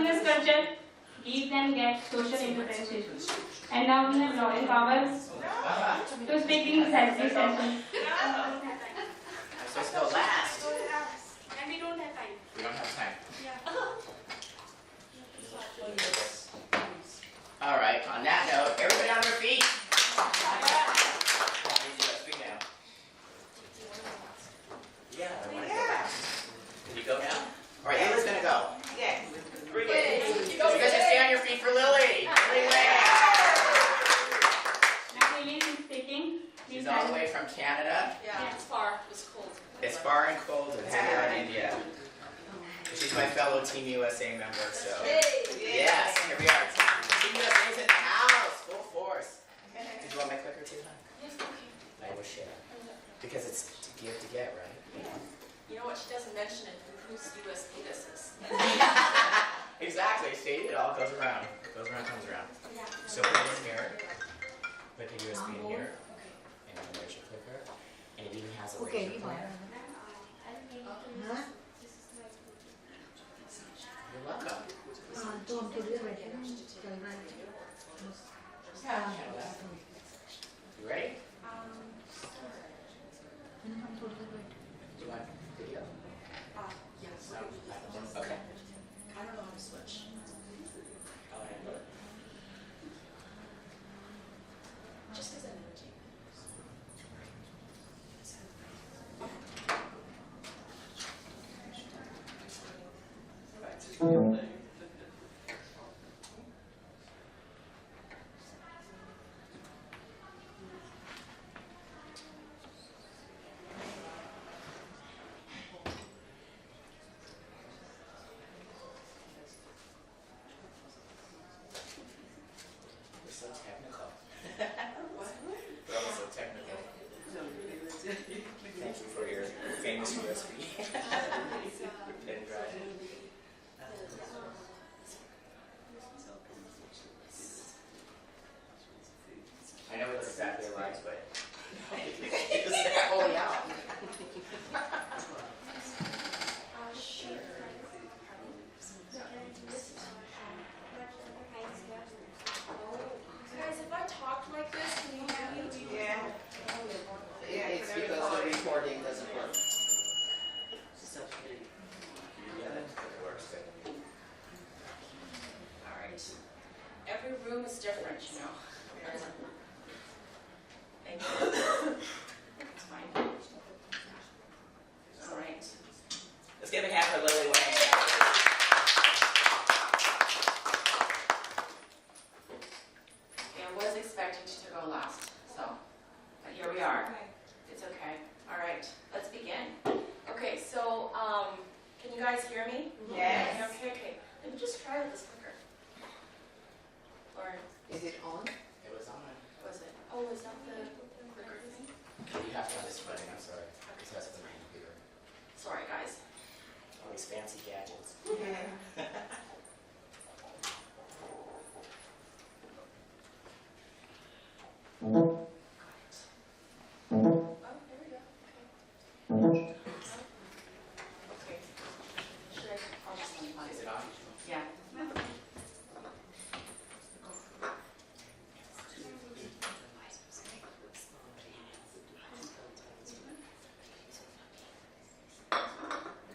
mindfulness culture, give and get social entrepreneurship. And now we have Lauren Powers to speak in Saturday session. I'm supposed to go last. And we don't have time. We don't have time. Yeah. All right, on that note, everybody on their feet. Yeah, I want to go back. Can you go now? All right, Lily's going to go. Yeah. You guys can stay on your feet for Lily. Lily Wang. Now Lily is speaking. She's all the way from Canada. Yeah, it's far. It's cold. It's far and cold in Zambia, India. She's my fellow Team USA member, so. Yes, here we are. Team USA is in the house, full force. Did you want my clicker too, huh? Yes, okay. I wish it. Because it's to give to get, right? Yeah. You know what? She doesn't mention it. Whose USB this is? Exactly. See, it all goes around. It goes around, comes around. Yeah. So put it in here. Put the USB in here. And then there's your clicker. And it even has a laser pointer. You're welcome. You ready? Do you want video? Yes. No? Okay. I don't know how to switch. I'll handle it. Just because I'm energy. We're so technical. We're all so technical. Thank you for your famous USB. Pen drive. I know it's exactly alike, but it's that holy out. Sure. Guys, if I talked like this, can you hear me? Yeah. Yeah, it's because the recording doesn't work. Yeah, that works good. All right. Every room is different, you know. Thank you. It's fine. All right. Let's give a hand for Lily Wang. I was expecting to go last, so, but here we are. It's okay. All right, let's begin. Okay, so, can you guys hear me? Yes. Okay. Let me just try with this clicker. Lauren, Is it on? It was on. was it? Oh, is that the clicker thing? You have to have this running, I'm sorry. This has to be my computer. Sorry, guys. All these fancy gadgets. Yeah. Oh, there we go. Okay. Okay. Should I? I'll just leave mine. Is it on? Yeah. And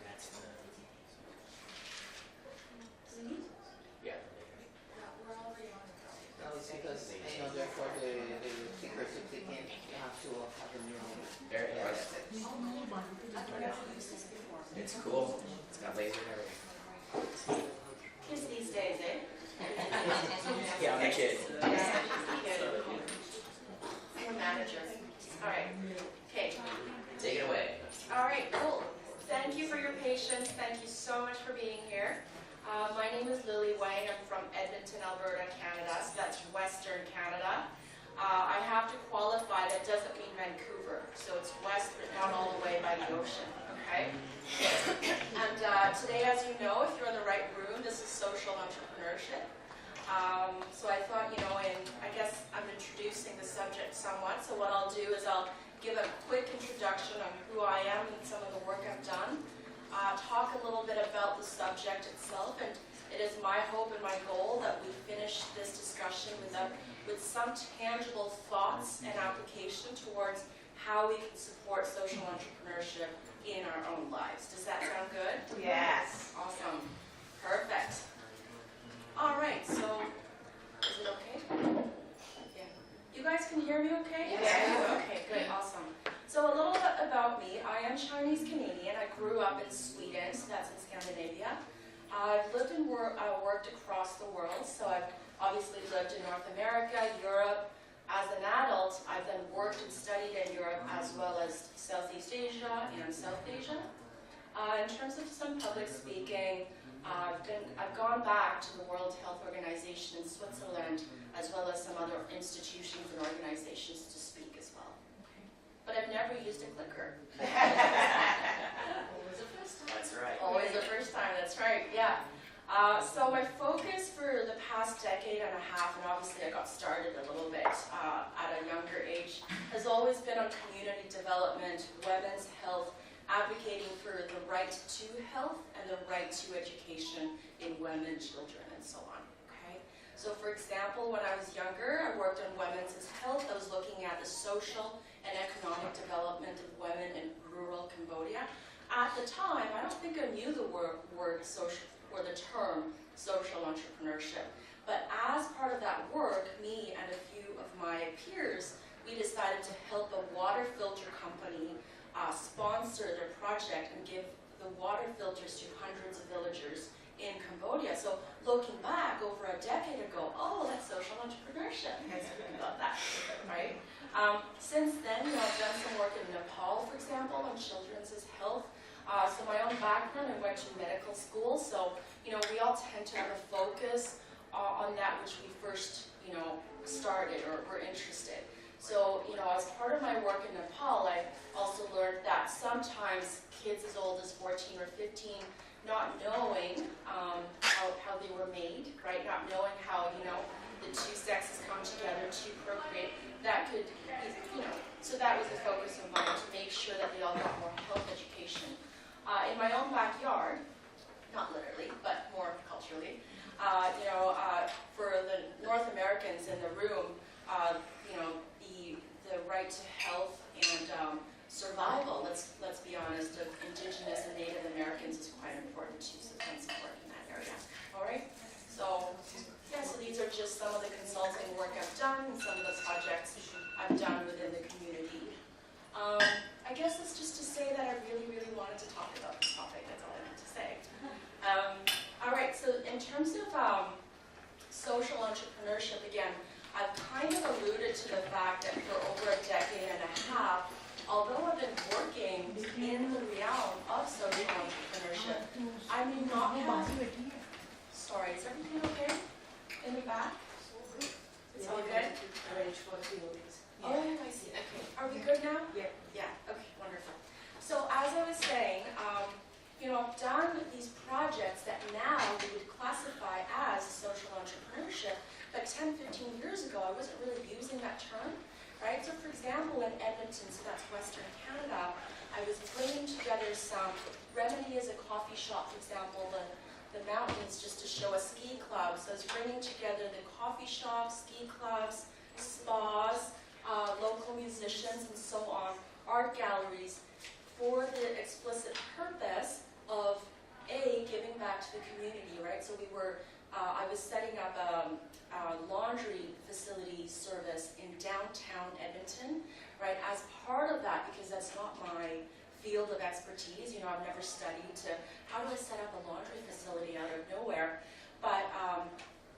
that's the... Yeah. We're already on. No, it's because in order for the clicker to click in, you have to have a new one. There it Yeah, is. that's it. I've never used this before. It's cool. It's got laser and everything. Kids these days, eh? Yeah, I'm a kid. I'm a manager. All right. Okay. Take it away. All right, cool. Thank you for your patience. Thank you so much for being here. My name is Lily Wang. I'm from Edmonton, Alberta, Canada. So that's Western Canada. I have to qualify, that doesn't mean Vancouver. So it's west, but not all the way by the ocean, okay? And today, as you know, if you're in the right room, this is social entrepreneurship. So I thought, I guess I'm introducing the subject somewhat. So what I'll do is I'll give a quick introduction on who I am and some of the work I've done. Talk a little bit about the subject itself, and It is my hope and my goal that we finish this discussion with some tangible thoughts and application towards how we can support social entrepreneurship in our own lives. Does that sound good? Yes. Awesome. Perfect. All right, so is it okay? Yeah. You guys can hear me okay? Yes. Okay, good, awesome. So a little bit about me. I am Chinese Canadian. I grew up in Sweden, so that's in Scandinavia. I've lived and worked across the world, so I've obviously lived in North America, Europe. As an adult, I've then worked and studied in Europe as well as Southeast Asia and South Asia. In terms of some public speaking, I've gone back to the World Health Organization in Switzerland, as well as some other institutions and organizations to speak as well. But I've never used a clicker. Always the first time. That's right. Always the first time, that's right, yeah. So my focus for the past decade and a half, and obviously I got started a little bit at a younger age, has always been on community development, women's health, advocating for the right to health and the right to education in women, children, and so on. Okay. So for example, when I was younger, I worked on women's health. I was looking at the social and economic development of women in rural Cambodia. At the time, I don't think I knew the word social or the term social entrepreneurship. But as part of that work, me and a few of my peers, we decided to help a water filter company sponsor their project and give the water filters to hundreds of villagers in Cambodia. So looking back over a decade ago, oh, that's social entrepreneurship. You guys think about that, right? Since then, I've done some work in Nepal, for example, on children's health. So my own background, I went to medical school, so we all tend to have a focus on that which we first started or were interested. So as part of my work in Nepal, I also learned that sometimes kids as old as 14 or 15, not knowing how they were made, right? Not knowing how the two sexes come together to procreate. That could, so that was the focus of mine, to make sure that they all got more health education. In my own backyard, not literally, but more culturally, for the North Americans in the room, the right to health and survival, let's be honest, of Indigenous and Native Americans is quite important too, so thanks for work in that area. All right? So, yeah, so these are just some of the consulting work I've done, and some of the projects I've done within the community. I guess it's just to say that I really, really wanted to talk about this topic. That's all I meant to say. All right, so in terms of social entrepreneurship, again, I've kind of alluded to the fact that for over a decade and a half, although I've been working in the realm of social entrepreneurship, I may not have... Sorry, is everything okay in the back? It's all good? Oh, I see. Okay. Are we good now? Yeah. Yeah. Okay, wonderful. So as I was saying, I've done these projects that now we would classify as social entrepreneurship, but 10, 15 years ago, I wasn't really using that term, right? So for example, in Edmonton, so that's Western Canada, I was bringing together some, Remedy is a coffee shop, for example, the mountains, just to show a ski club. So I was bringing together the coffee shops, ski clubs, spas, local musicians, and so on, art galleries, for the explicit purpose of giving back to the community, right? So I was setting up a laundry facility service in downtown Edmonton, right? As part of that, because that's not my field of expertise, I've never studied how do I set up a laundry facility out of nowhere, but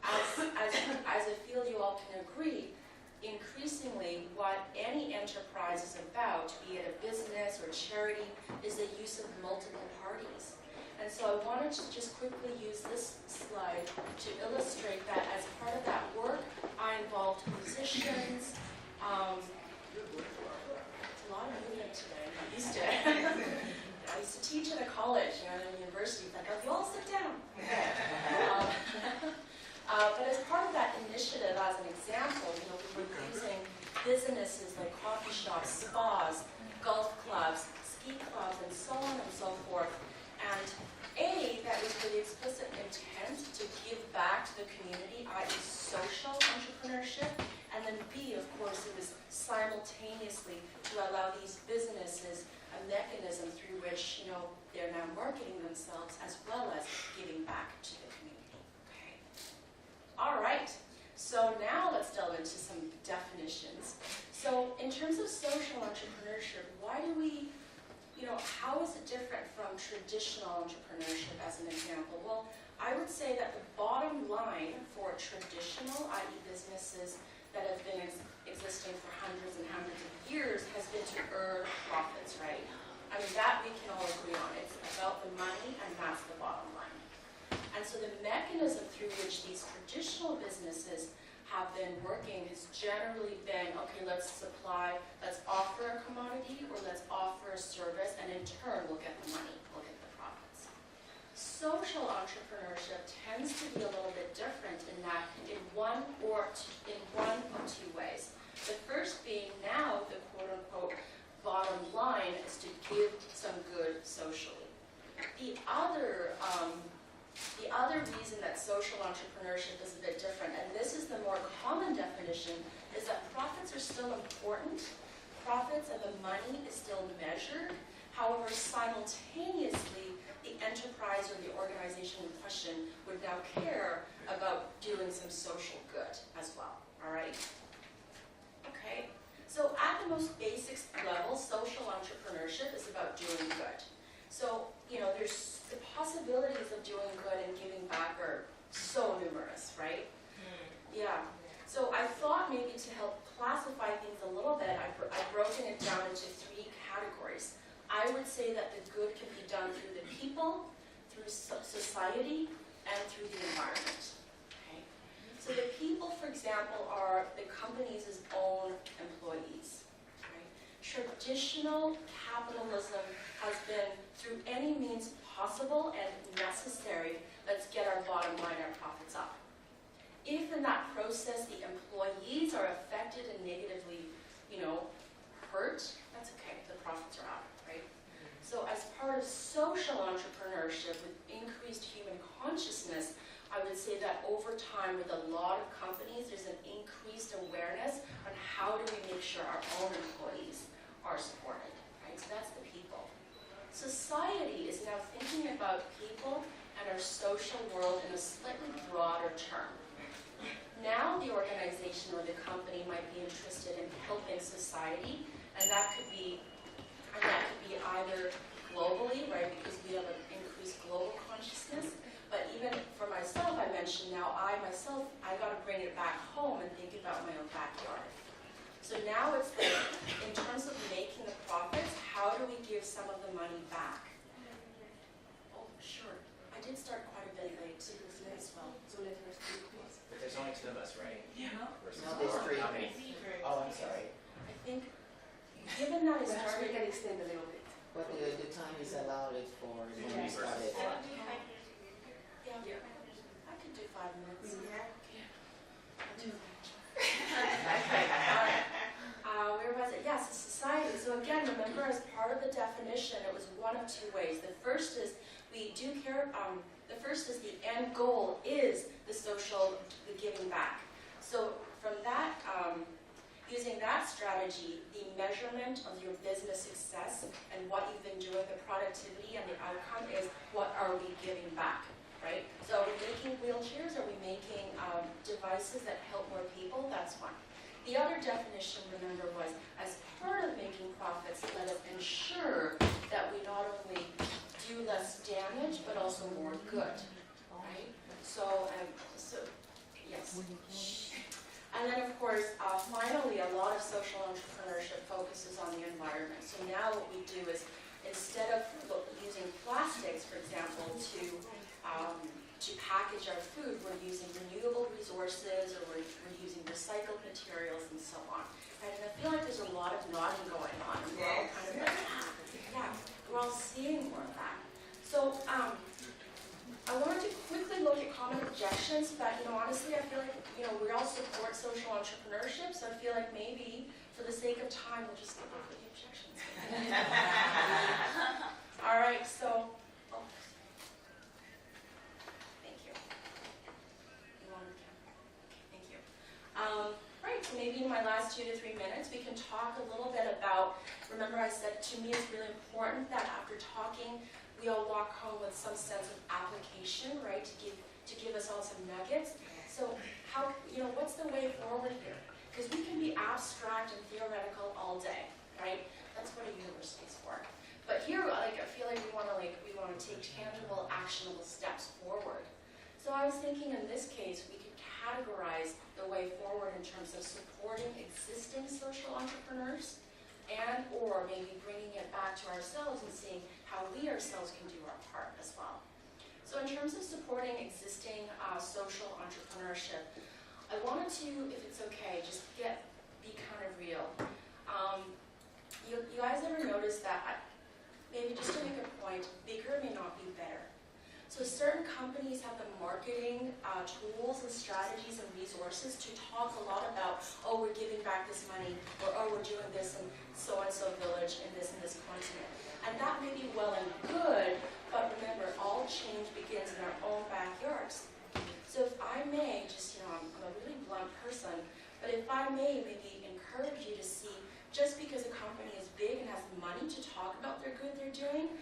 as a field you all can agree, increasingly what any enterprise is about, be it a business or charity, is the use of multiple parties. And so I wanted to just quickly use this slide to illustrate that as part of that work, I involved musicians. It's a lot of movement today. I'm not used to it. I used to teach at a college, in a university. Like, oh, you all sit down. But as part of that initiative, as an example, we were using businesses like coffee shops, spas, golf clubs, ski clubs, and so on and so forth. And that was with the explicit intent to simultaneously to allow these businesses a mechanism through which, they're now marketing themselves as well as giving back to the community. Okay. All right. So now let's delve into some definitions. So in terms of social entrepreneurship, why do we, how is it different from traditional entrepreneurship as an example? Well, I would say that the bottom line for traditional, i.e. businesses that have been existing for hundreds and hundreds of years, has been to earn profits, right? I mean, that we can all agree on. It's about the money, and that's the bottom line. And so the mechanism through which these traditional businesses have been working has generally been, okay, let's offer a commodity, or let's offer a service, and in turn we'll get the money, we'll get the profits. Social entrepreneurship tends to be a little bit different in that in one of two ways. The first being now the quote-unquote bottom line is to give some good socially. The other reason that social entrepreneurship is a bit different, and this is the more common definition, is that profits are still important. Profits and the money is still measured. However, simultaneously, the enterprise or the organization in question would now care about doing some social good as well. All right? Okay. So at the most basic level, social entrepreneurship is about doing good. So, there's the possibilities of doing good and giving back are so numerous, right? Yeah. So I thought maybe to help classify things a little bit, I've broken it down into 3 categories. I would say that the good can be done through the people, through society, and through the environment. Okay? So the people, for example, are the company's own employees. Right? Traditional capitalism has been, through any means possible and necessary, let's get our bottom line, our profits up. If in that process the employees are affected and negatively, hurt, that's okay, the profits are up, right? So as part of social entrepreneurship with increased human consciousness, I would say that over time with a lot of companies, there's an increased awareness on how do we make sure our own employees are supported, right? So that's the people. Society is now thinking about people and our social world in a slightly broader term. Now the organization or the company might be interested in helping society, and that could be either globally, right, because we have an increased global consciousness, but even for myself, I mentioned now I got to bring it back home and think about my own backyard. So now it's like, in terms of making the profits, how do we give some of the money back? Oh, sure. I did start quite a bit late, so this as well. So let her speak, please. But there's only 2 of us, right? Yeah. Versus No, there's 3. how many? Oh, I'm sorry. I think, given that I Perhaps we started... can extend a little bit. But the time is allowed it for when we started. Yeah. I could do 5 minutes. Where was it? Yes, society. So again, remember, as part of the definition, it was one of 2 ways. The first is we do care. The first is the end goal is the social, the giving back. So from that, using that strategy, the measurement of your business success and what you've been doing, the productivity and the outcome is what are we giving back, right? So are we making wheelchairs? Are we making devices that help more people? That's one. The other definition, remember, was as part of making profits, let us ensure that we not only do less damage, but also more good, right? So yes. And then, of course, finally, a lot of social entrepreneurship focuses on the environment. So now what we do is, instead of using plastics, for example, to package our food, we're using renewable resources, or we're using recycled materials, and so on. Right? And I feel like there's a lot of nodding going on. And we're all kind of like, yeah, we're all seeing more of that. So I wanted to quickly look at common objections, but honestly, I feel like we all support social entrepreneurship, so I feel like maybe for the sake of time, we'll just skip over the objections. All right, so. Thank you. You want to? Okay, thank you. Right, so maybe in my my last 2 to 3 minutes, we can talk a little bit about, remember I said to me it's really important that after talking, we all walk home with some sense of application, right, to give us all some nuggets. So how, what's the way forward here? Because we can be abstract and theoretical all day, right? That's what a university is for. But here, I feel like we want to take tangible, actionable steps forward. So I was thinking in this case, we could categorize the way forward in terms of supporting existing social entrepreneurs and or maybe bringing it back to ourselves and seeing how we ourselves can do our part as well. So in terms of supporting existing social entrepreneurship, I wanted to, if it's okay, just be kind of real. You guys ever notice that, maybe just to make a point, bigger may not be better. So certain companies have the marketing tools and strategies and resources to talk a lot about, oh, we're giving back this money, or oh, we're doing this in so-and-so village in this continent. And that may be well and good, but remember, all change begins in our own backyards. So if I may, I'm a really blunt person, but if I may maybe encourage you to see, just because a company is big and has money to talk about their good they're doing,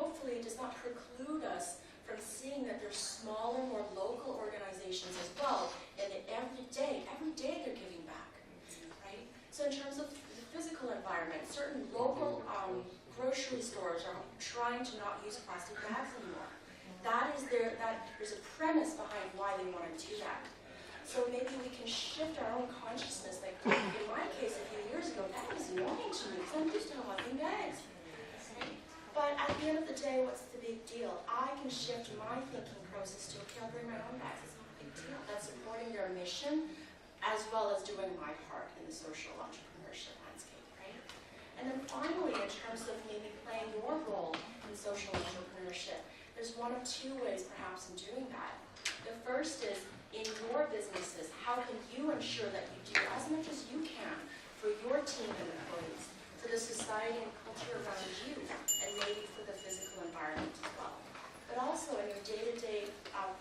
hopefully does not preclude us from seeing that there's smaller, more local organizations as well, and that every day they're giving back, right? So in terms of the physical environment, certain local grocery stores are trying to not use plastic bags anymore. There's a premise behind why they want to do that. So maybe we can shift our own consciousness. Like in my case, a few years ago, that was annoying to me because I'm used to having bags. But at the end of the day, what's the big deal? I can shift my thinking process to, okay, I'll bring my own bags. It's not a big deal. That's supporting their mission as well as doing my part in the social entrepreneurship landscape, right? And then finally, in terms of maybe playing your role in social entrepreneurship, there's one of two ways perhaps in doing that. The first is, in your businesses, how can you ensure that you do as much as you can for your team and employees, for the society and culture around you, and maybe for the physical environment as well. But also in your day-to-day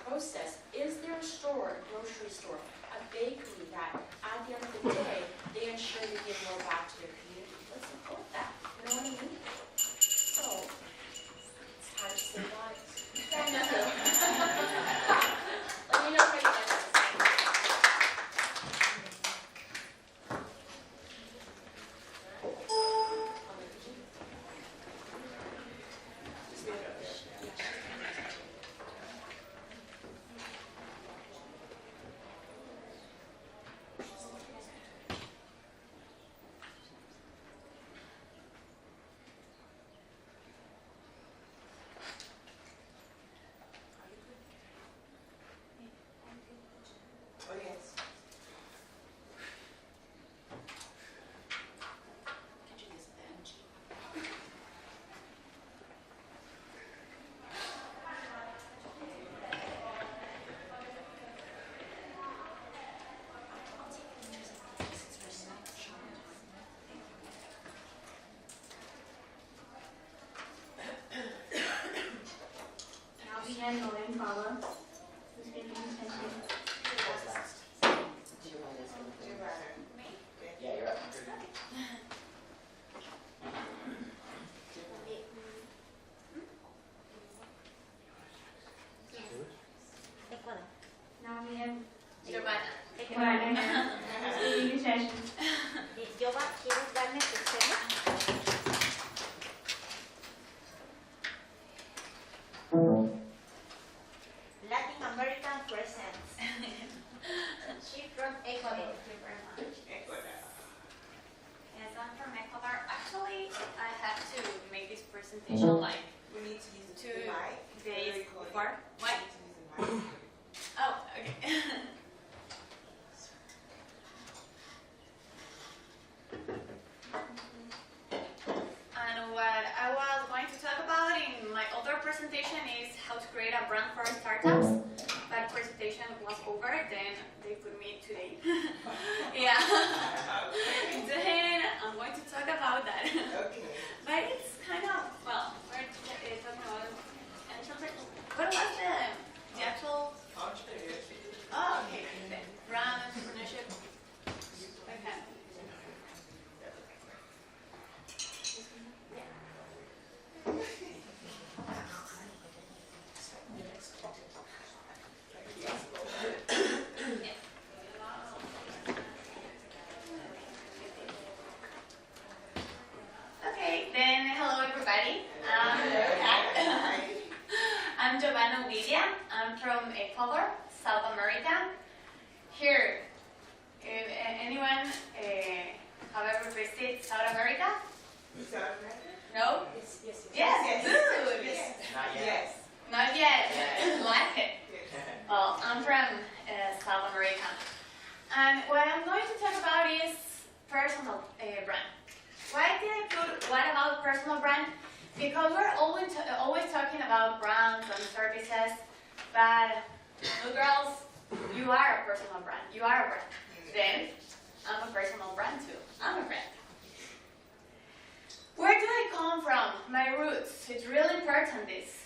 process, is there a store, a grocery store, a bakery that at the end of the day, they ensure you give more back to your community? Let's support that, you know what I mean? So, it's time to say bye. Thank you. Let me know how you guys and Lauren Power, who's taking attention. Yeah, you're up. Now we have Giovanna. Giovanna speaking the session. Giovanna, ¿quieres darme tu cena? Latin American presents. She's from Ecuador. Thank you very much. Yes, I'm from Ecuador. Actually, I have to make this presentation like We need to use 2 the mic. days before. We What? need to use the mic. Oh, okay. And what I was going to talk about in my other presentation is how to create a brand for startups. That presentation was over, then they put me today. Yeah. Then I'm going to talk about that. Okay. But it's kind of, well, we're talking about what was the actual, Entrepreneurship. oh, okay, brand entrepreneurship. Giovanna Lidia. I'm from Ecuador, South America. Here, if anyone have ever visited South America? No? Yes. Good. Not yet. Not yet. Like it. Well, I'm from South America. And what I'm going to talk about is personal brand. Why did I put what about personal brand? Because we're always talking about brands and services, but you girls, you are a personal brand. You are a brand. Then, I'm a personal brand too. I'm a brand. Where do I come from? My roots. It's really important this.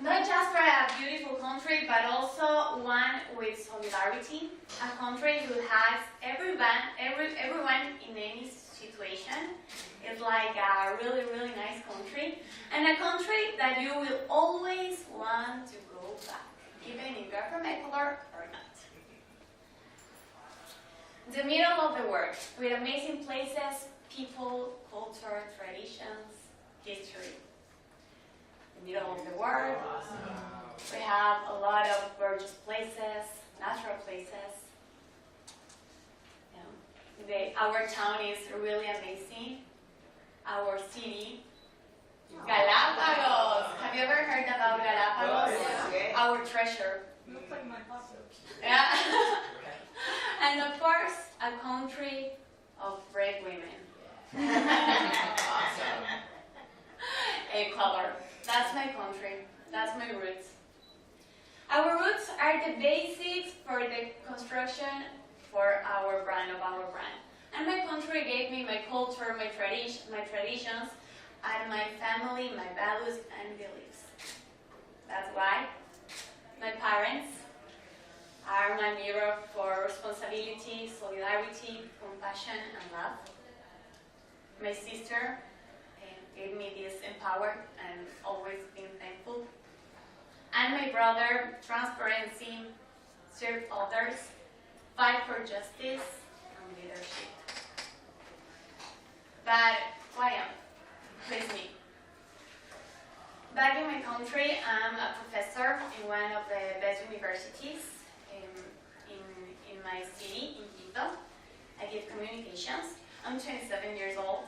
Not just for a beautiful country, but also one with solidarity. A country who has everyone in any situation. It's like a really, really nice country. And a country that you will always want to go back, even if you're from Ecuador or not. The middle of the world, with amazing places, people, culture, traditions, history. The middle of the world. We have a lot of gorgeous places, natural places. Our town is really amazing. Our city, Galapagos. Have you ever heard about Galapagos? Yes. Our treasure. Yeah. And of course, a country of brave women. Awesome. Ecuador. That's my country. That's my roots. Our roots are the basics for the construction for our brand, of our brand. And my country gave me my culture, my traditions, and my family, my values and beliefs. That's why my parents are my mirror for responsibility, solidarity, compassion, and love. My sister gave me this empowered and always being thankful. And my brother, transparency, serve others, fight for justice, and leadership. But why am I? Please me. Back in my country, I'm a professor in one of the best universities in my city, in Quito. I give communications. I'm 27 years old.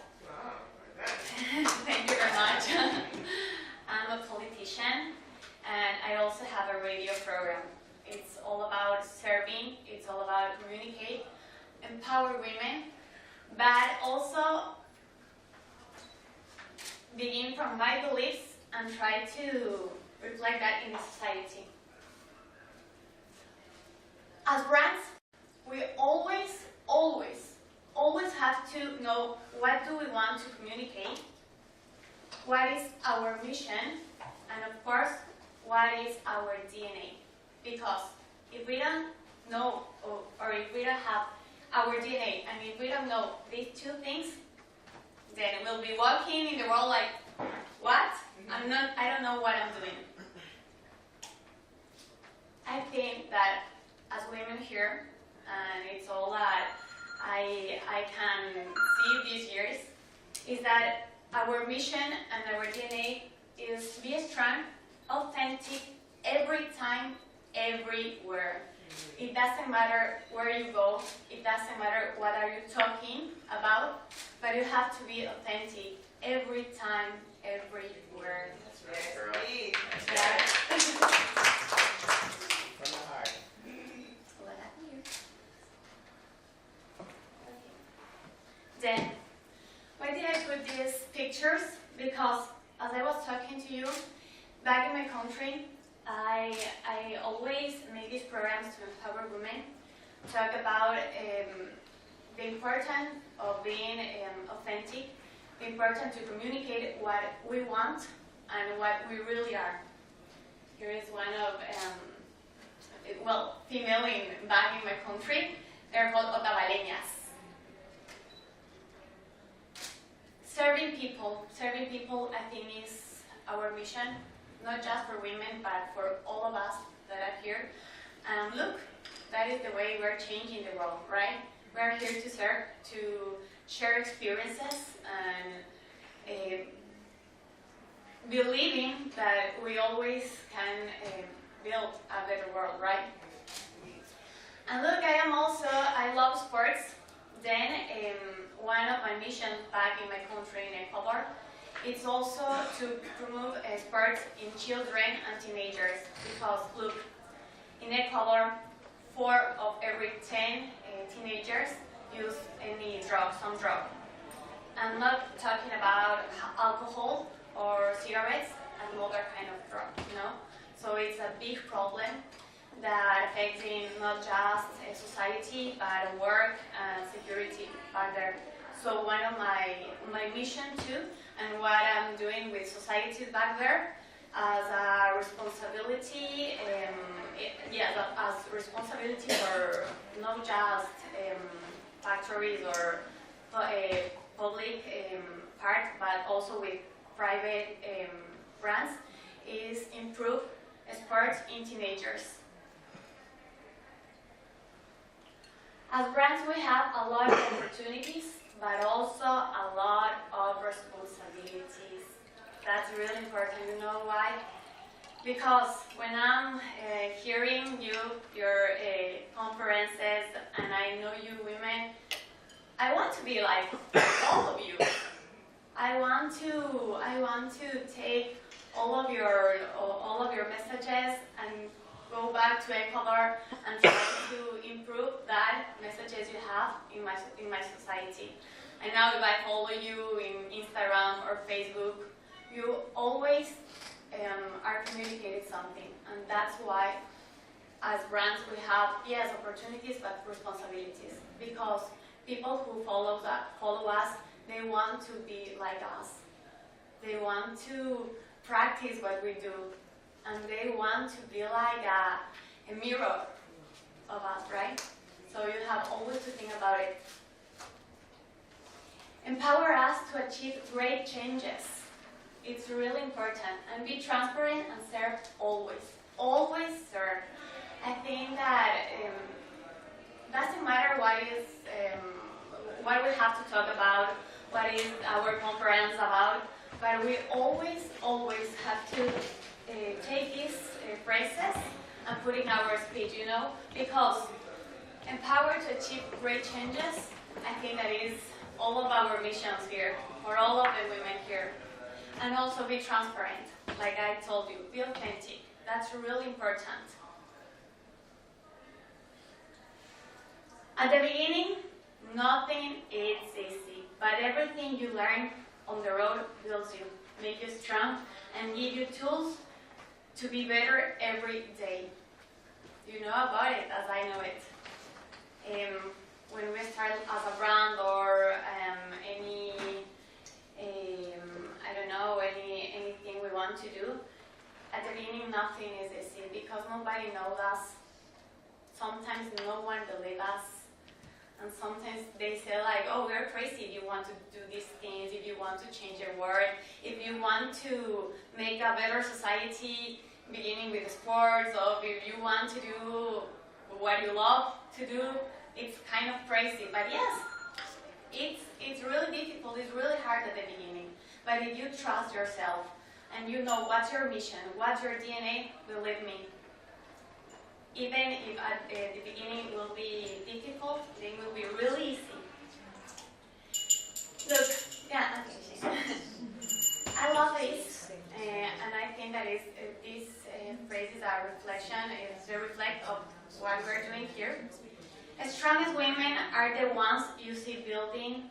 Thank you very much. I'm a politician, and I also have a radio program. It's all about serving, it's all about communicate, empower women, but also begin from my beliefs and try to reflect that in the society. As brands, we always have to know what do we want to communicate, what is our mission, and of course, what is our DNA. Because if we don't know, or if we don't have our DNA, and if we don't know these two things, then we'll be walking in the world like, what? I don't know what I'm doing. I think that as women here, and it's all that I can see these years, is that our mission and our DNA is to be strong, authentic, every time, everywhere. It doesn't matter where you go, it doesn't matter what are you talking about, but you have to be authentic every time, everywhere. That's right, girl. Yeah. From the heart. What happened here? Then, why did I put these pictures? Because as I was talking to you, back in my country, I always make these programs to empower women, talk about the importance of being authentic, the importance to communicate what we want and what we really are. Here is one of, female back in my country. They're called otavaleñas. Serving people, I think is our mission, not just for women, but for all of us that are here. And look, that is the way we're changing the world, right? We're here to serve, to share experiences, and believing that we always can build a better world, right? And look, I love sports. Then one of my missions back in my country in Ecuador, it's also to promote sports in children and teenagers. Because look, in Ecuador, 4 of every 10 teenagers use some drug. I'm not talking about alcohol or cigarettes, another kind of drug, you know? So it's a big problem that affects not just society, but work and security back there. So one of my mission too, and what I'm doing with society back there, as a responsibility, as responsibility for not just factories or public part, but also with private brands, is improve sports in teenagers. As brands, we have a lot of opportunities, but also a lot of responsibilities. That's really important. You know why? Because when I'm hearing your conferences, and I know you women, I want to be like all of you. I want to take all of your messages and go back to Ecuador and try to improve that messages you have in my society. And now if I follow you in Instagram or Facebook, you always are communicating something, and that's why as brands we have, yes, opportunities but responsibilities, because people who follow us, they want to be like us. They want to practice what we do, and they want to be like a mirror of us, right? So you have always to think about it. Empower us to achieve great changes. It's really important. And be transparent and serve always. Always serve. I think that doesn't matter what we have to talk about, what is our conference about, but we always have to take these phrases and put in our speech, you know, because empower to achieve great changes, I think that is all of our missions here, for all of the women here. And also be transparent, like I told you, be authentic. That's really important. At the beginning, nothing is easy, but everything you learn on the road builds you, make you strong, and give you tools to be better every day. You know about it as I know it. When we start as a brand or anything we want to do, at the beginning nothing is easy because nobody knows us. Sometimes no one believes us. And sometimes they say like, oh, we're crazy if you want to do these things, if you want to change your world, if you want to make a better society beginning with sports, or if you want to do what you love to do, it's kind of crazy. But yes, it's really difficult, it's really hard at the beginning. But if you trust yourself and you know what's your mission, what's your DNA, believe me, even if at the beginning it will be difficult, then it will be really easy. Look, yeah, okay. I love this, and I think that this phrase is a reflection, it's a reflect of what we're doing here. As strongest women are the ones you see building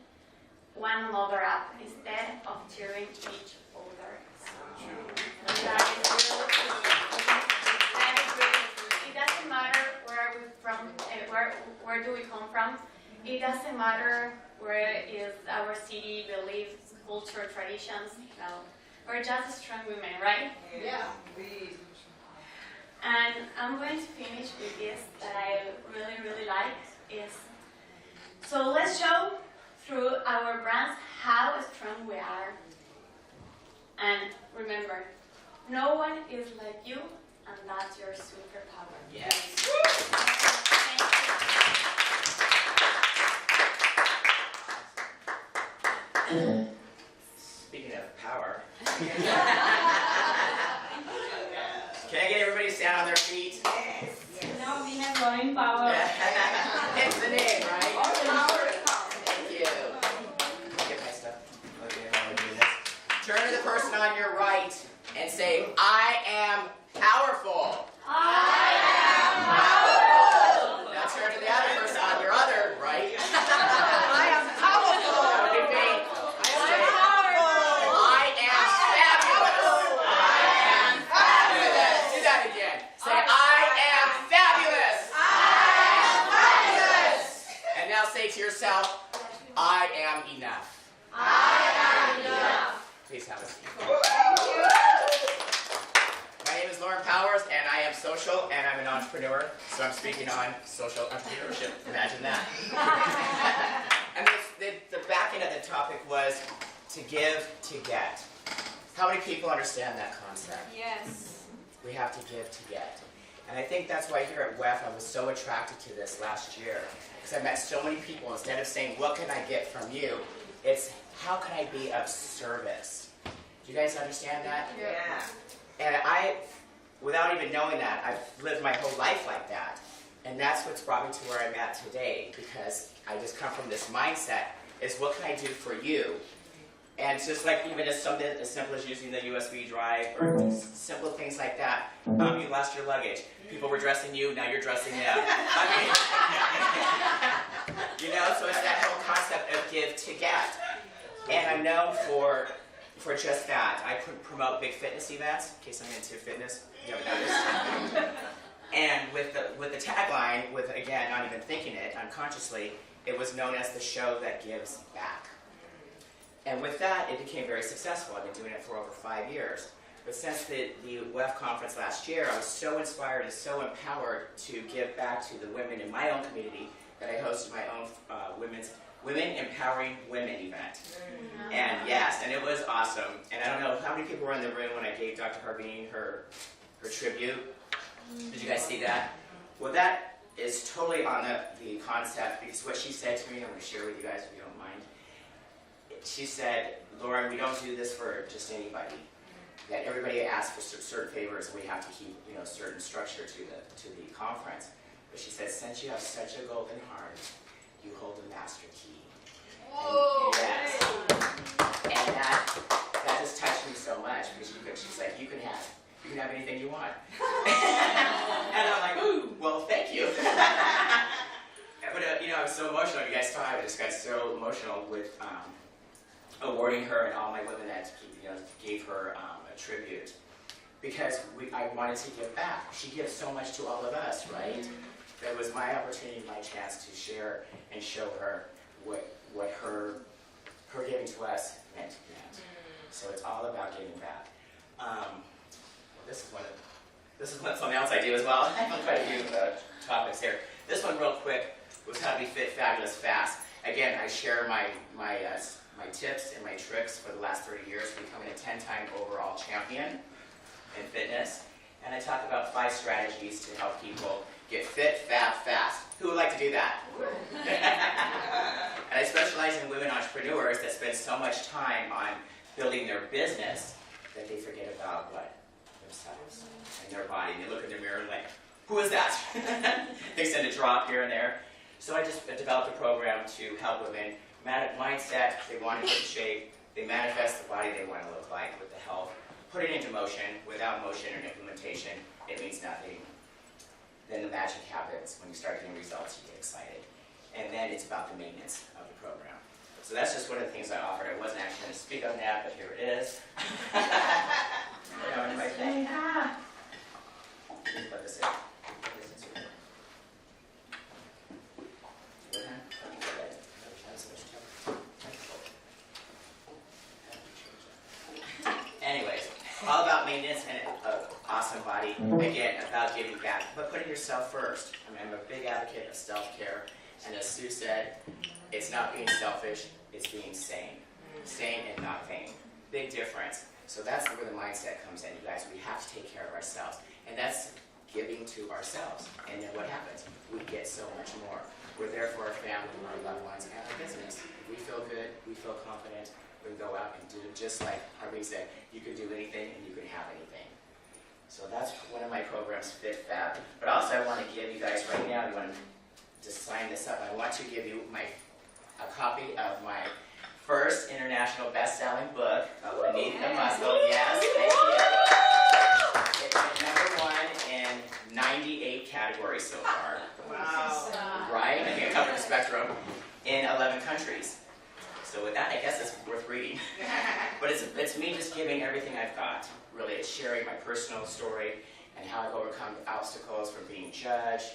one another up instead of tearing each other. That is really true. That is really true. It doesn't matter where we're from, where do we come from. It doesn't matter where is our city, beliefs, culture, traditions. No, we're just strong women, right? Yeah. And I'm going to finish with this that I really, really like is, so let's show through our brands how strong we are. And remember, no one is like you, and that's your superpower. Yes. Speaking of power. Can I get everybody to stand on their feet? Now we have drawing power. Hence the name, right? Thank you. Get my stuff. Okay, while we're doing this. Turn to the person on your right and say, I am powerful. I am powerful. Now turn to the other person on your other right. I am powerful. I am powerful. I am fabulous. I am fabulous. Do that again. Say, I am fabulous. I am fabulous. And now say to yourself, I am enough. I am enough. Please have a seat. My name is Lauren Powers, and I am social, and I'm an entrepreneur, so I'm speaking on social entrepreneurship. Imagine that. And the back end of the topic was to give to get. How many people understand that concept? Yes. We have to give to get. And I think that's why here at WEF I was so attracted to this last year, because I met so many people. Instead of saying, what can I get from you, it's how can I be of service? Do you guys understand that? Yeah. And I, without even knowing that, I've lived my whole life like that. And that's what's brought me to where I'm at today, because I just come from this mindset, is what can I do for you? And it's just like even as something as simple as using the USB drive, or simple things like that. You lost your luggage. People were dressing you, now you're dressing them. I mean, you know, so it's that whole concept of give to get. And I'm known for just that. I promote big fitness events, in case I'm into fitness, you haven't noticed. And with the tagline, with again, not even thinking it, unconsciously, it was known as the show that gives back. And with that, it became very successful. I've been doing it for over 5 years. But since the WEF conference last year, I was so inspired and so empowered to give back to the women in my own community that I hosted my own Women Empowering Women event. And yes, and it was awesome. And I don't know how many people were in the room when I gave Dr. Harbeen her tribute. Did you guys see that? Well, that is totally on the concept, because what she said to me, I'm going to share with you guys if you don't mind. She said, Lauren, we don't do this for just anybody. That everybody asks for certain favors, and we have to keep, you know, certain structure to the conference. But she said, since you have such a golden heart, you hold the master key. Whoa. And, yes. And that just touched me so much, because she's like, you can have anything you want. And I'm like, ooh, well, thank you. But you know, I was so emotional. You guys saw I just got so emotional with awarding her and all my women that gave her a tribute, because I wanted to give back. She gives so much to all of us, right? That was my opportunity, my chance to share and show her what her giving to us meant. So it's all about giving back. This is something else I do as well. I have quite a few topics here. This one, real quick, was how to be fit, fabulous, fast. Again, I share my tips and my tricks for the last 30 years, becoming a 10-time overall champion in fitness. And I talk about 5 strategies to help people get fit, fast. Who would like to do that? And I specialize in women entrepreneurs that spend so much time on building their business that they forget about what? Themselves and their body. And they look in the mirror and like, who is that? They send a drop here and there. So I just developed a program to help women mindset, they want to get in shape, they manifest the body they want to look like with the health, put it into motion. Without motion and implementation, it means nothing. Then the magic happens. When you start getting results, you get excited. And then it's about the maintenance of the program. So that's just one of the things I offered. I wasn't actually going to speak on that, but here it is. Let me put this in. Anyways, all about maintenance and an awesome body. Again, about giving back, but putting yourself first. I mean, I'm a big advocate of self-care. And as Sue said, it's not being selfish, it's being sane. Sane and not vain. Big difference. So that's where the mindset comes in, you guys. We have to take care of ourselves. And that's giving to ourselves. And then what happens? We get so much more. We're there for our family, our loved ones, and our business. If we feel good, we feel confident, we can go out and do just like Harvey said, you can do anything and you can have anything. So that's one of programs fit fab. But also I want to give you guys right now, you want to just sign this up. I want to give you a copy of my first international best-selling book, Beneath the Muscle. Yes, thank you. It went #1 in 98 categories so far. Wow. Right? I think I covered the spectrum in 11 countries. So with that, I guess it's worth reading. But it's me just giving everything I've got. Really, it's sharing my personal story and how I've overcome obstacles from being judged,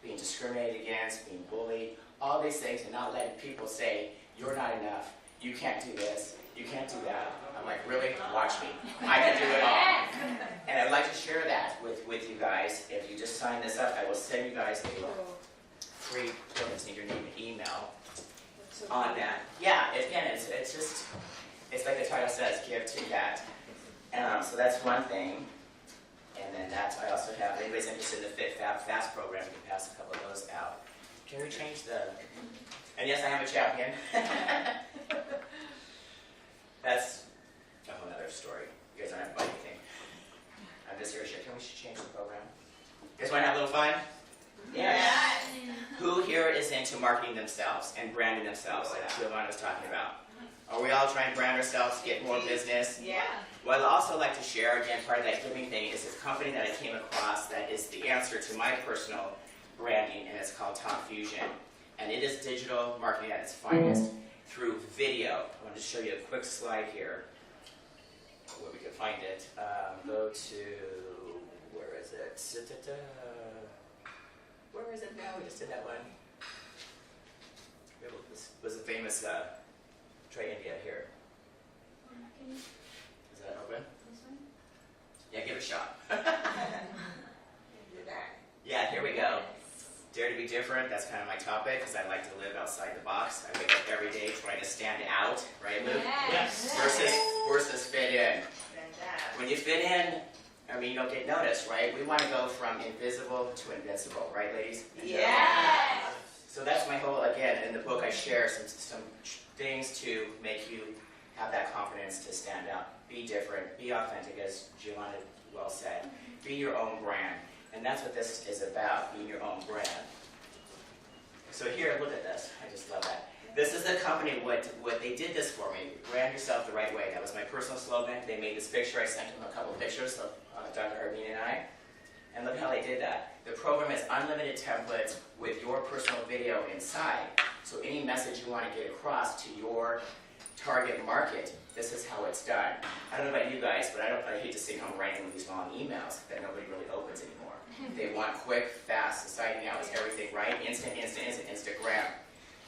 being discriminated against, being bullied, all these things, and not letting people say, you're not enough, you can't do this, you can't do that. I'm like, really? Watch me. I can do it all. And I'd like to share that with you guys. If you just sign this up, I will send you guys a free book. Just need your name and email on that. Yeah, again, it's just, it's like the title says, give to get. So that's one thing. And then I also have, if anybody's interested in the Fit Fab Fast program, you can pass a couple of those out. Can we change and yes, I am a champion. That's a whole other story. You guys don't have to buy anything. I'm just here to share. Can we change the program? You guys want to have a little fun? Yes. Who here is into marketing themselves and branding themselves, like Giovanna was talking about? Are we all trying to brand ourselves, get more business? Yeah. What I'd also like to share, again, part of that giving thing, is this company that I came across that is the answer to my personal branding, and it's called Top Fusion. And it is digital marketing at its finest through video. I want to show you a quick slide here where we can find it. Go to, where is it? Where is it now? We just did that one. This was a famous Trade India here. Is that open? Yeah, give it a shot. Yeah, here we go. Dare to be different, that's kind of my topic, because I like to live outside the box. I wake up every day trying to stand out, right, Luke? Yes. Versus fit in. When you fit in, I mean, you don't get noticed, right? We want to go from invisible to invincible, right, ladies? Yes. So that's my whole, again, in the book I share some things to make you have that confidence to stand out. Be different, be authentic, as Giovanna well said. Be your own brand. And that's what this is about, being your own brand. So here, look at this. I just love that. This is the company, what they did this for me. Brand yourself the right way. That was my personal slogan. They made this picture. I sent them a couple of pictures of Dr. Arvine and I. And look how they did that. The program is unlimited templates with your personal video inside. So any message you want to get across to your target market, this is how it's done. I don't know about you guys, but I hate to sit home writing these long emails that nobody really opens anymore. They want quick, fast, society now is everything, right? Instant, Instagram.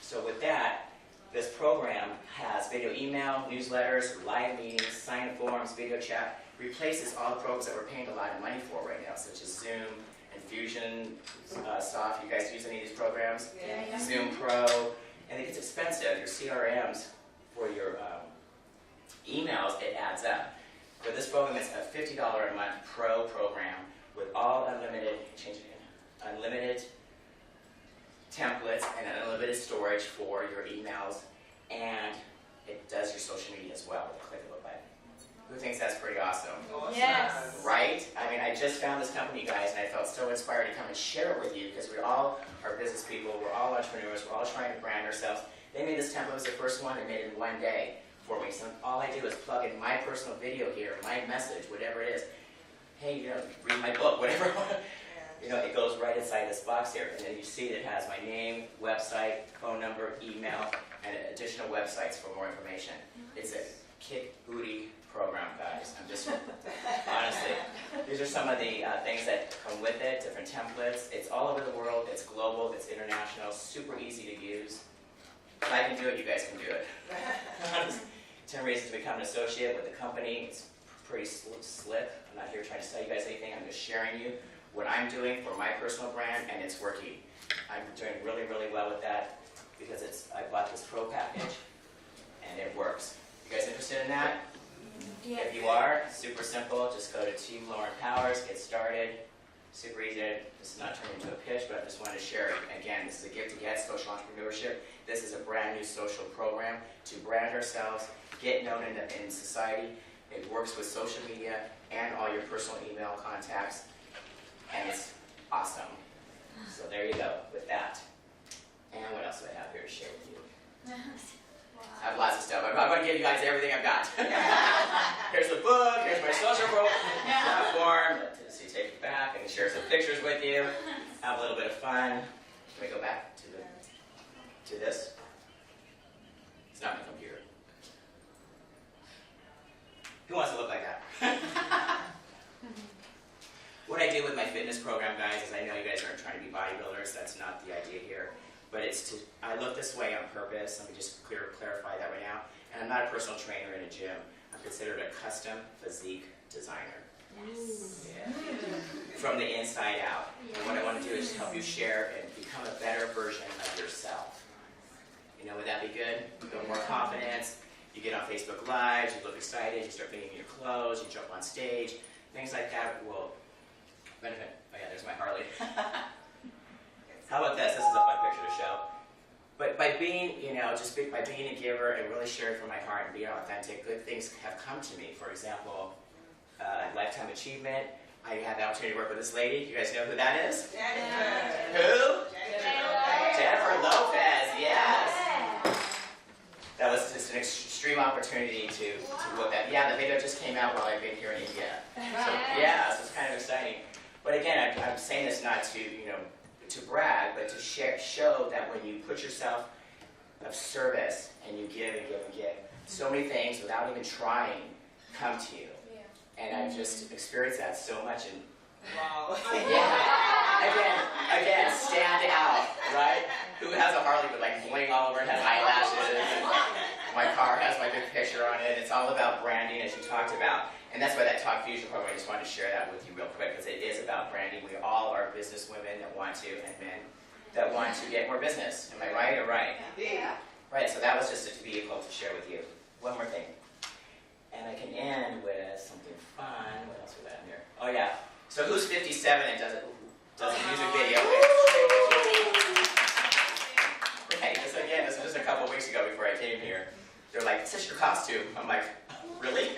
So with that, this program has video email, newsletters, live meetings, sign-up forms, video chat, replaces all the programs that we're paying a lot of money for right now, such as Zoom, Infusionsoft. You guys use any of these programs? Yeah. Zoom Pro. And it gets expensive. Your CRMs for your emails, it adds up. For this program, it's a $50 a month pro program with all unlimited templates and unlimited storage for your emails, and it does your social media as well with a click of a button. Who thinks that's pretty awesome? Yes. Right? I mean, I just found this company, guys, and I felt so inspired to come and share it with you because we all are business people, we're all entrepreneurs, we're all trying to brand ourselves. They made this template, it was the first one, they made it in one day for me. So all I do is plug in my personal video here, my message, whatever it is. Hey, read my book, whatever. It goes right inside this box here. And then you see it has my name, website, phone number, email, and additional websites for more information. It's a kick booty program, guys. I'm just, honestly, these are some of the things that come with it, different templates. It's all over the world, it's global, it's international, super easy to use. If I can do it, you guys can do it. 10 reasons to become an associate with the company. It's pretty slick. I'm not here trying to sell you guys anything. I'm just sharing you what I'm doing for my personal brand, and it's working. I'm doing really, really well with that because I bought this pro package, and it works. You guys interested in that? Yes. If you are, super simple. Just go to Team Lauren Powers, get started. Super easy. This is not turning into a pitch, but I just wanted to share it. Again, this is a gift to get, social entrepreneurship. This is a brand new social program to brand ourselves, get known in society. It works with social media and all your personal email contacts. And it's want to give you guys everything I've got. Here's the book, here's my social platform. So you take it back, I can share some pictures with you, have a little bit of fun. Can we go back to this? It's not my computer. Who wants to look like that? What I do with my fitness program, guys, is I know you guys aren't trying to be bodybuilders. That's not the idea here. But I look this way on purpose. Let me just clarify that right now. And I'm not a personal trainer in a gym. I'm considered a custom physique designer. Yes. Yeah. From the inside out. And what I want to do is help you share and become a better version of yourself. You know, would that be good? You build more confidence. You get on Facebook Live. You look excited. You start thinking your clothes. You jump on stage. Things like that will benefit. Oh yeah, there's my Harley. How about this? This is a fun picture to show. But by being, by being a giver and really sharing from my heart and being authentic, good things have come to me. For example, lifetime achievement. I had the opportunity to work with this lady. You guys know who that is? Jennifer. Who? Jennifer Lopez. Yes. That was just an extreme opportunity to look at. Yeah, the video just came out while I've been here in India. So, yeah, so it's kind of exciting. But again, I'm saying this not to, to brag, but to show that when you put yourself of service and you give and give and give, so many things without even trying come to you. Yeah. And I've just experienced that so much. And wow. Yeah. Again, stand out, right? Who has a Harley with like bling all over it, has eyelashes, and my car has my big picture on it. It's all about branding, as you talked about. And that's why that Talk Fusion program, I just wanted to share that with you real quick, because it is about branding. We all are business women that want to, and men that want to get more business. Am I right or right? Yeah. Right, so that was just a vehicle to share with you. One more thing. And I can end with something fun. What else we got in here? Oh yeah. So who's 57 and does a music video? Right, this was just a couple weeks ago before I came here. They're like, is this your costume? I'm like, really?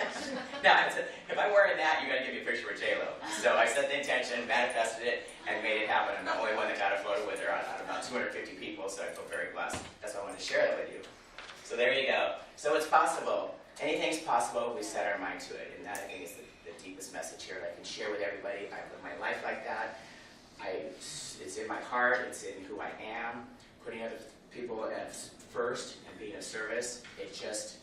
No, I said, if I'm wearing that, you got to give me a picture with J-Lo. So I set the intention, manifested it, and made it happen. I'm the only one that got a photo with her out of about 250 people, so I feel very blessed. That's why I wanted to share that with you. So there you go. So it's possible. Anything's possible if we set our mind to it. And that, I think, is the deepest message here that I can share with everybody. I live my life like that. It's in my heart. It's in who I am. Putting other people first and being of service. It just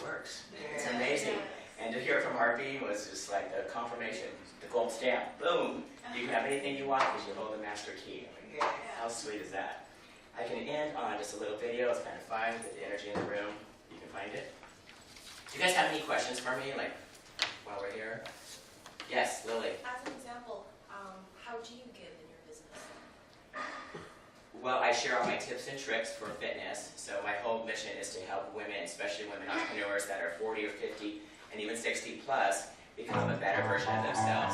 works. It's amazing. And to hear it from RB was just like the confirmation, the gold stamp. Boom! You can have anything you want because you hold the master key. How sweet is that? I can end on just a little video. It's kind of fun. Get the energy in the room. You can find it. Do you guys have any questions for me, like while we're here? Yes, Lily. As an example, how do you give in your business? Well, I share all my tips and tricks for fitness. So my whole mission is to help women, especially women entrepreneurs that are 40 or 50 and even 60 plus, become a better version of themselves.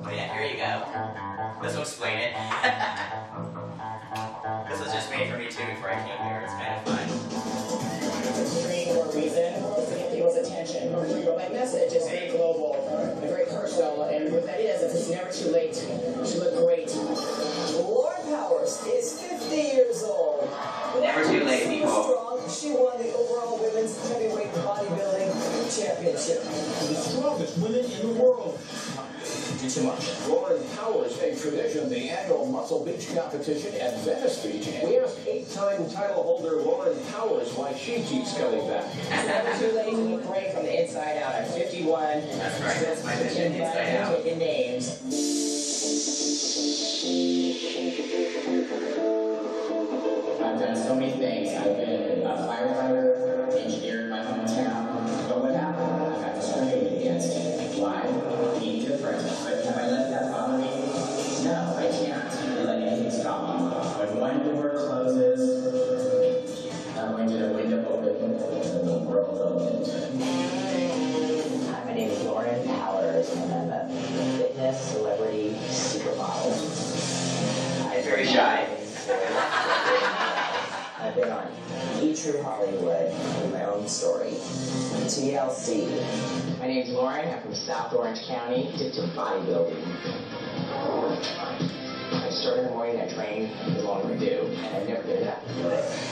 Oh yeah, here you go. This will explain it. This was just made for me too before I came here. It's kind of fun. Stream for a reason, to get people's attention. But my message is very global and very personal, and what that is it's never too late to look great. Lauren Powers is 50 years old. Never too late, people. Strong, she won the overall women's heavyweight bodybuilding championship. The strongest women in the world. Do too much. Lauren Powers made tradition the annual Muscle Beach competition at Venice Beach. We asked 8-time title holder Lauren Powers why she keeps coming back. It's never too late to look great from the inside out. I'm 51. That's right. That's my vision, inside out. Taking names. I've done so many things. I've been a firefighter, engineer in my hometown. But what happened? I got discriminated against. Why? Being different. But have I let that bother me? No, I can't let anything stop me. When one door closes, I'm going to the window open and the world opens. Hi, my name is Lauren Powers, and I'm a fitness celebrity supermodel. I'm very shy. I've been on E! True Hollywood with my own story. TLC. My name's Lauren. I'm from South Orange County. Addicted to bodybuilding. I start in the morning. I train as long as I do, and I never get enough.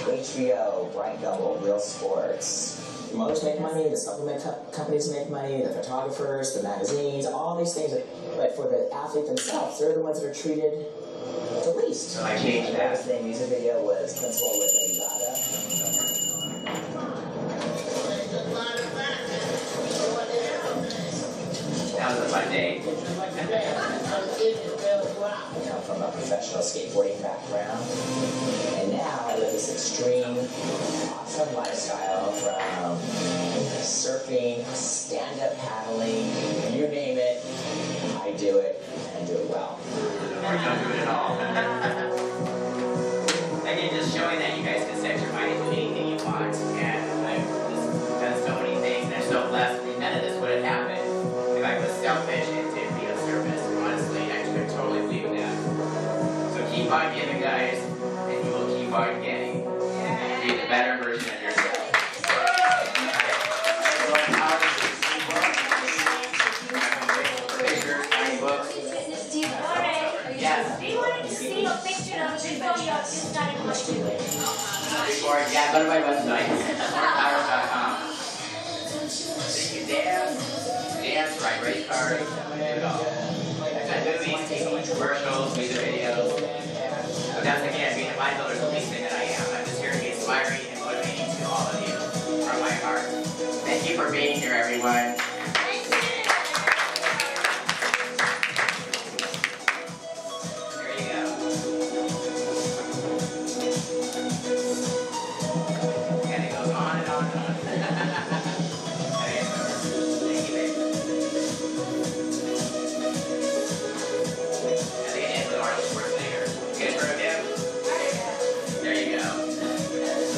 HBO, Bright Double, Real Sports. promoters make money, the supplement companies make money, the photographers, the magazines, all these things. But for the athlete themselves, they're the ones that are treated the least. So I changed that. The thing music video was Principal with Lady Gaga. That was a fun day. I come from a professional skateboarding background, and now I live this extreme, awesome lifestyle from surfing, stand-up paddling, you name it, I do it, and do it well. Or don't do it at all. Again, just showing that you guys can set your mind to anything you want, and I've just done so many things, and I'm so blessed, none of this would have happened if I was selfish and didn't be of service. Honestly, I totally believe in that. So keep on giving, guys, and you will keep on getting. Be the better version of yourself. Pictures, tiny books. Yes. We wanted to see a picture of before you just started watching it. Before, yeah, go to my website, SmartPowers.com. You can dance, write race cards, do it all. I've done movies, TV commercials, music videos. But that's again, being a bodybuilder is the least thing that I am. I'm just here to be inspiring and motivating to all of you from my heart. Thank you for being here, everyone. There you go. And it goes on and on and on. Thank you, babe. I think it ends with Arnold Schwarzenegger. You guys heard of him? There you go. So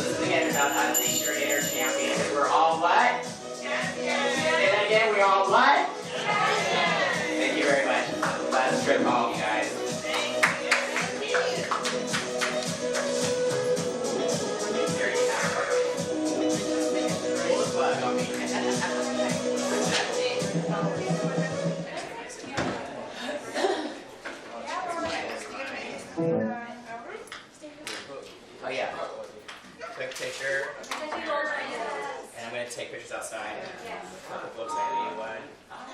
this is again about unleash your inner champion. Because we're all what? Champions. Say that again. We're all what? Champions. Thank you very much. Last trip home, you guys. There you go. Pull the plug on me. Oh yeah. Quick picture. And I'm going to take pictures outside. A couple books I owe you one. Hi.